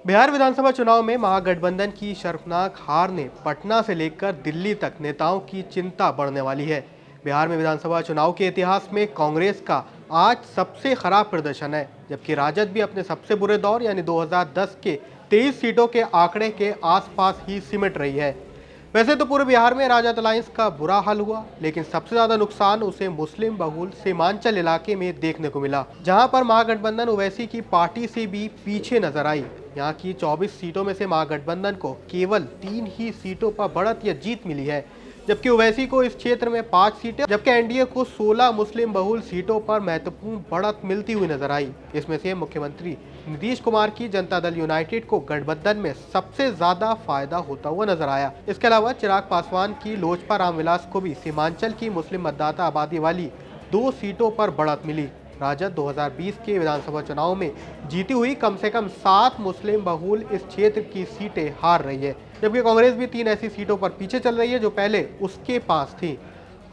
बिहार विधानसभा चुनाव में महागठबंधन की शर्मनाक हार ने पटना से लेकर दिल्ली तक नेताओं की चिंता बढ़ने वाली है। बिहार में विधानसभा चुनाव के इतिहास में कांग्रेस का आज सबसे खराब प्रदर्शन है, जबकि राजद भी अपने सबसे बुरे दौर यानी 2010 के 23 सीटों के आंकड़े के आसपास ही सिमट रही है। वैसे तो पूरे बिहार में राजद अलायंस का बुरा हाल हुआ, लेकिन सबसे ज्यादा नुकसान उसे मुस्लिम बहुल सीमांचल इलाके में देखने को मिला, जहां पर महागठबंधन ओवैसी की पार्टी से भी पीछे नजर आई। यहाँ की 24 सीटों में से महागठबंधन को केवल 3 ही सीटों पर बढ़त या जीत मिली है, जबकि ओवैसी को इस क्षेत्र में 5 सीटें, जबकि एनडीए को 16 मुस्लिम बहुल सीटों पर महत्वपूर्ण बढ़त मिलती हुई नजर आई। इसमें से मुख्यमंत्री नीतीश कुमार की जनता दल यूनाइटेड को गठबंधन में सबसे ज्यादा फायदा होता हुआ नजर आया। इसके अलावा चिराग पासवान की लोजपा रामविलास को भी सीमांचल की मुस्लिम मतदाता आबादी वाली 2 सीटों पर बढ़त मिली। राजद 2020 के विधानसभा चुनाव में जीती हुई कम से कम 7 मुस्लिम बहुल इस क्षेत्र की सीटें हार रही है, जबकि कांग्रेस भी 3 ऐसी सीटों पर पीछे चल रही है जो पहले उसके पास थी।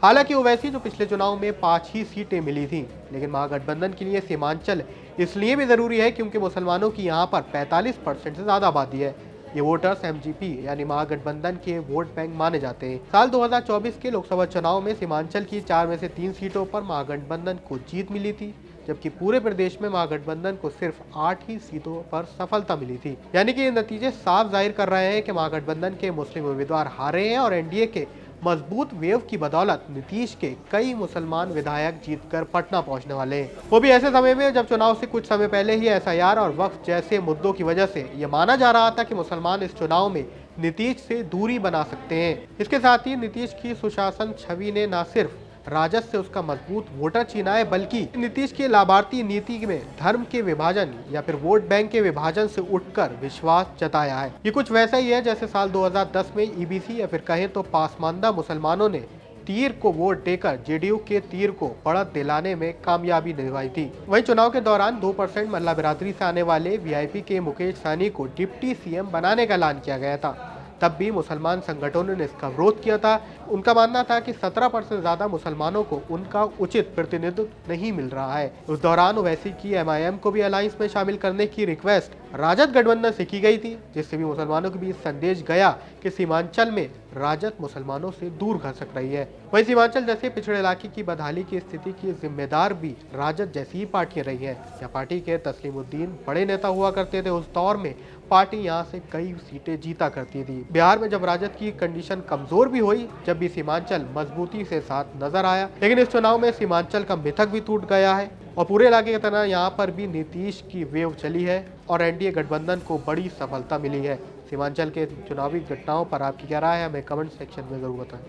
हालांकि ओवैसी जो पिछले चुनाव में 5 ही सीटें मिली थी, लेकिन महागठबंधन के लिए सीमांचल इसलिए भी जरूरी है क्योंकि मुसलमानों की यहाँ पर 45% से ज्यादा आबादी है। ये वोटर्स एमजीपी यानी महागठबंधन के वोट बैंक माने जाते हैं। साल 2024 के लोकसभा चुनाव में सीमांचल की 4 में से 3 सीटों पर महागठबंधन को जीत मिली थी, जबकि पूरे प्रदेश में महागठबंधन को सिर्फ 8 ही सीटों पर सफलता मिली थी। यानी कि ये नतीजे साफ जाहिर कर रहे हैं कि महागठबंधन के मुस्लिम उम्मीदवार हारे हैं और एनडीए के मजबूत वेव की बदौलत नीतीश के कई मुसलमान विधायक जीतकर पटना पहुंचने वाले हैं। वो भी ऐसे समय में जब चुनाव से कुछ समय पहले ही एसआईआर और वक्फ जैसे मुद्दों की वजह से ये माना जा रहा था कि मुसलमान इस चुनाव में नीतीश से दूरी बना सकते हैं। इसके साथ ही नीतीश की सुशासन छवि ने न सिर्फ राजद से उसका मजबूत वोटर छीना है, बल्कि नीतीश की लाभार्थी नीति में धर्म के विभाजन या फिर वोट बैंक के विभाजन से उठकर विश्वास जताया है। ये कुछ वैसा ही है जैसे साल 2010 में ईबीसी या फिर कहें तो पासमानदा मुसलमानों ने तीर को वोट देकर जेडीयू के तीर को बढ़त दिलाने में कामयाबी निभाई थी। वहीं चुनाव के दौरान 2% मल्ला बिरादरी से आने वाले वीआईपी के मुकेश सहनी को डिप्टी सीएम बनाने का ऐलान किया गया था। तब भी मुसलमान संगठनों ने इसका विरोध किया था। उनका मानना था कि 17% ज्यादा मुसलमानों को उनका उचित प्रतिनिधित्व नहीं मिल रहा है। उस दौरान ओवैसी की एमआईएम को भी अलायंस में शामिल करने की रिक्वेस्ट राजद गठबंधन से की गई थी, जिससे भी मुसलमानों के बीच संदेश गया कि सीमांचल में राजद मुसलमानों से दूर खसक रही है। वहीं सीमांचल जैसे पिछड़े इलाके की बदहाली की स्थिति की जिम्मेदार भी राजद जैसी ही पार्टियां रही है। यह पार्टी के तस्लीमुद्दीन बड़े नेता हुआ करते थे। उस दौर में पार्टी यहां से कई सीटें जीता करती थी। बिहार में जब राजद की कंडीशन कमजोर भी हुई, जब भी सीमांचल मजबूती से साथ नजर आया, लेकिन इस चुनाव में सीमांचल का मिथक भी टूट गया है और पूरे इलाके की तरह यहाँ पर भी नीतीश की वेव चली है और एनडीए गठबंधन को बड़ी सफलता मिली है। सीमांचल के चुनावी घटनाओं पर आपकी क्या राय है, हमें कमेंट सेक्शन में जरूर बताएं।